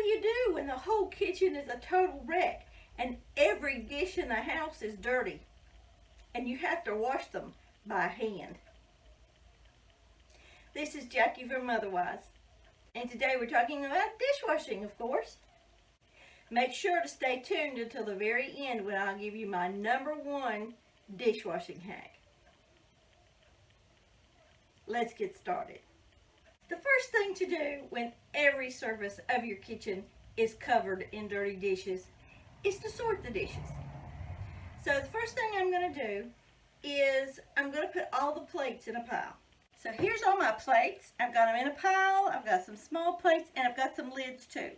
you do when the whole kitchen is a total wreck and every dish in the house is dirty and you have to wash them by hand? This is Jackie from Motherwise, and today we're talking about dishwashing, of course. Make sure to stay tuned until the very end when I'll give you my #1 dishwashing hack. Let's get started. The first thing to do when every surface of your kitchen is covered in dirty dishes is to sort the dishes. So the first thing I'm going to do is I'm going to put all the plates in a pile. So here's all my plates. I've got them in a pile. I've got some small plates and I've got some lids too.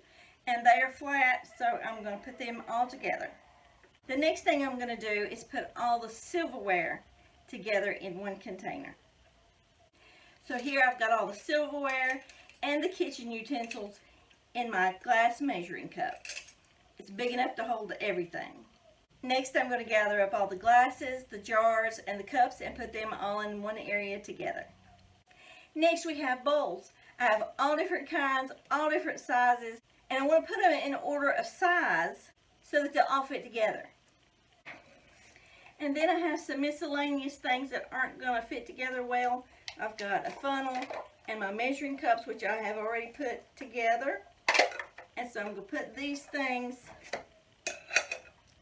And they are flat, so I'm going to put them all together. The next thing I'm going to do is put all the silverware together in one container. So here I've got all the silverware and the kitchen utensils in my glass measuring cup. It's big enough to hold everything. Next I'm going to gather up all the glasses, the jars, and the cups and put them all in one area together. Next we have bowls. I have all different kinds, all different sizes, and I want to put them in order of size so that they'll all fit together. And then I have some miscellaneous things that aren't going to fit together well. I've got a funnel and my measuring cups, which I have already put together. And so I'm going to put these things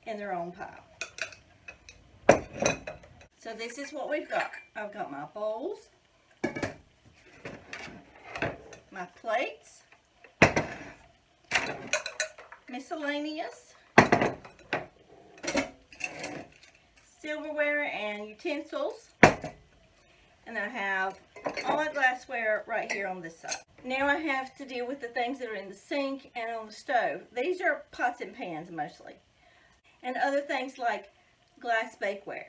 in their own pile. So this is what we've got. I've got my bowls, my plates, miscellaneous, silverware and utensils, and I have all my glassware right here on this side. Now I have to deal with the things that are in the sink and on the stove. These are pots and pans mostly, and other things like glass bakeware.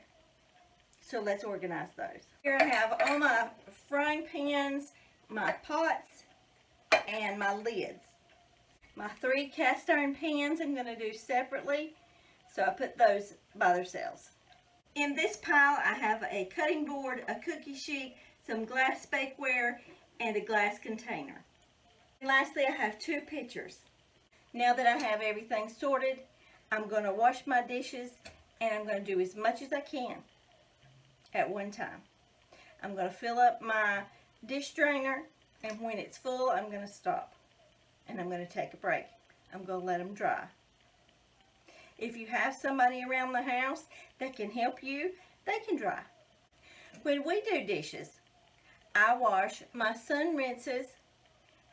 So let's organize those. Here I have all my frying pans, my pots, and my lids. My 3 cast iron pans I'm going to do separately, so I put those by themselves. In this pile I have a cutting board, a cookie sheet, some glass bakeware, and a glass container. And lastly I have 2 pitchers. Now that I have everything sorted, I'm going to wash my dishes, and I'm going to do as much as I can at one time. I'm going to fill up my dish drainer, and when it's full I'm going to stop. And I'm going to take a break. I'm going to let them dry. If you have somebody around the house that can help you, they can dry. When we do dishes, I wash, my son rinses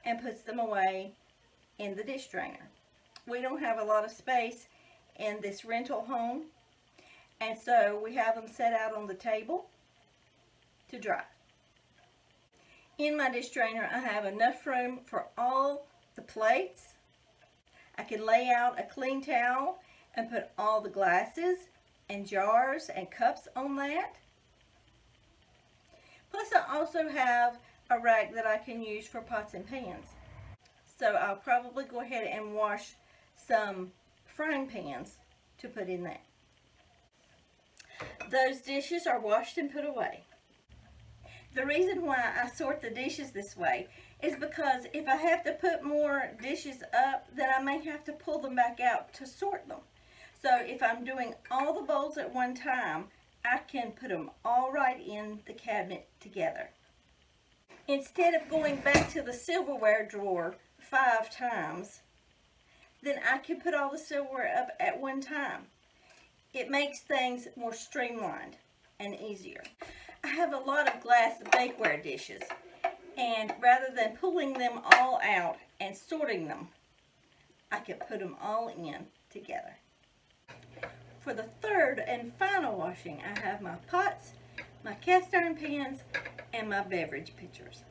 and puts them away in the dish drainer. We don't have a lot of space in this rental home, and so we have them set out on the table to dry. In my dish drainer I have enough room for all the plates. I can lay out a clean towel and put all the glasses and jars and cups on that. Plus I also have a rack that I can use for pots and pans. So I'll probably go ahead and wash some frying pans to put in there. Those dishes are washed and put away. The reason why I sort the dishes this way is because if I have to put more dishes up, then I may have to pull them back out to sort them. So if I'm doing all the bowls at one time, I can put them all right in the cabinet together. Instead of going back to the silverware drawer 5 times, then I can put all the silverware up at one time. It makes things more streamlined and easier. I have a lot of glass bakeware dishes, and rather than pulling them all out and sorting them, I can put them all in together. For the third and final washing, I have my pots, my cast iron pans, and my beverage pitchers.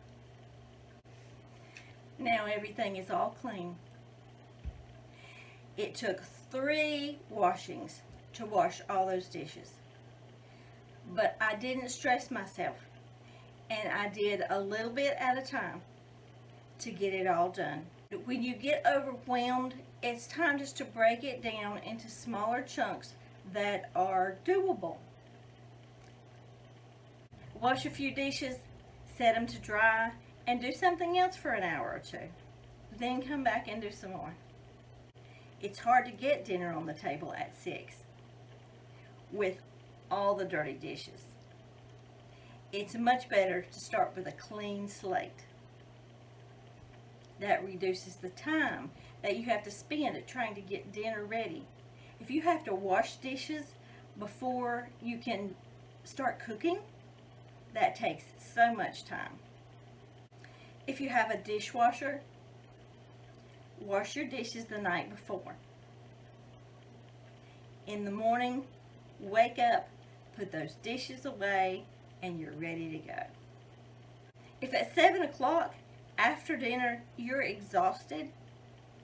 Now everything is all clean. It took 3 washings to wash all those dishes, but I didn't stress myself, and I did a little bit at a time to get it all done. When you get overwhelmed, it's time just to break it down into smaller chunks that are doable. Wash a few dishes, set them to dry, and do something else for an hour or two. then come back and do some more. It's hard to get dinner on the table at 6 with all the dirty dishes. It's much better to start with a clean slate. That reduces the time that you have to spend at trying to get dinner ready. If you have to wash dishes before you can start cooking, that takes so much time. If you have a dishwasher, wash your dishes the night before. In the morning, wake up, put those dishes away, and you're ready to go. If at 7 o'clock after dinner you're exhausted,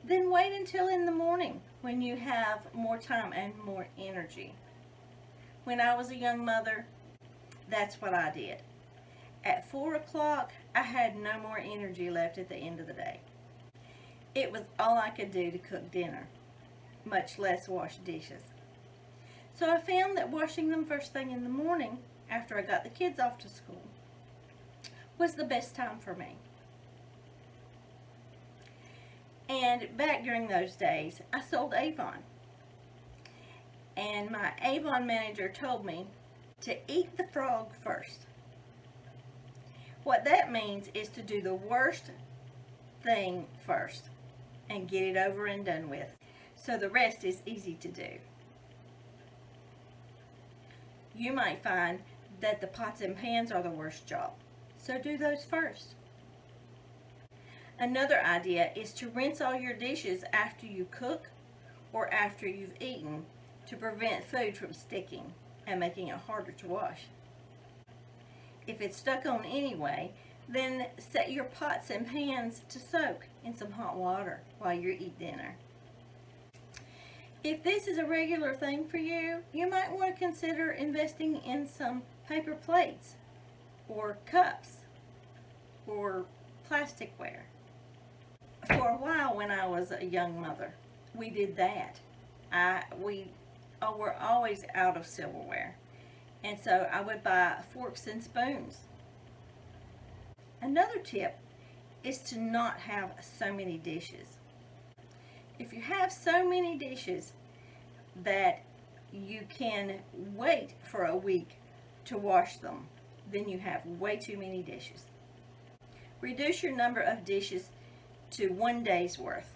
then wait until in the morning when you have more time and more energy. When I was a young mother, that's what I did. At 4 o'clock, I had no more energy left at the end of the day. It was all I could do to cook dinner, much less wash dishes. So I found that washing them first thing in the morning, after I got the kids off to school, was the best time for me. And back during those days, I sold Avon. And my Avon manager told me to eat the frog first. What that means is to do the worst thing first and get it over and done with, so the rest is easy to do. You might find that the pots and pans are the worst job, so do those first. Another idea is to rinse all your dishes after you cook or after you've eaten to prevent food from sticking and making it harder to wash. If it's stuck on anyway, then set your pots and pans to soak in some hot water while you eat dinner. If this is a regular thing for you, you might want to consider investing in some paper plates or cups or plasticware. For a while when I was a young mother, we did that. We were always out of silverware, and so I would buy forks and spoons. Another tip is to not have so many dishes. If you have so many dishes that you can wait for a week to wash them, then you have way too many dishes. Reduce your number of dishes to 1 day's worth.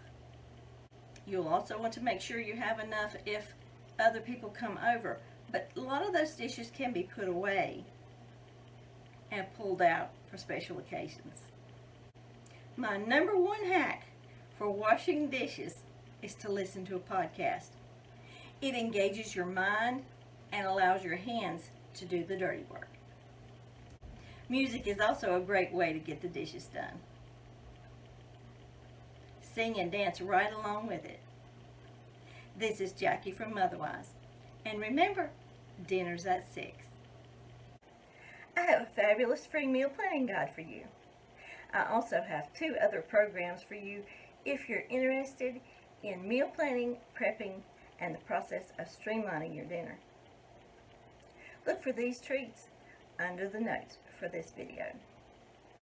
You'll also want to make sure you have enough if other people come over, but a lot of those dishes can be put away and pulled out for special occasions. My number one hack for washing dishes is to listen to a podcast. It engages your mind and allows your hands to do the dirty work. Music is also a great way to get the dishes done. Sing and dance right along with it. This is Jackie from Motherwise. And remember, dinner's at 6. I have a fabulous free meal planning guide for you. I also have 2 other programs for you if you're interested in meal planning, prepping, and the process of streamlining your dinner. Look for these treats under the notes for this video.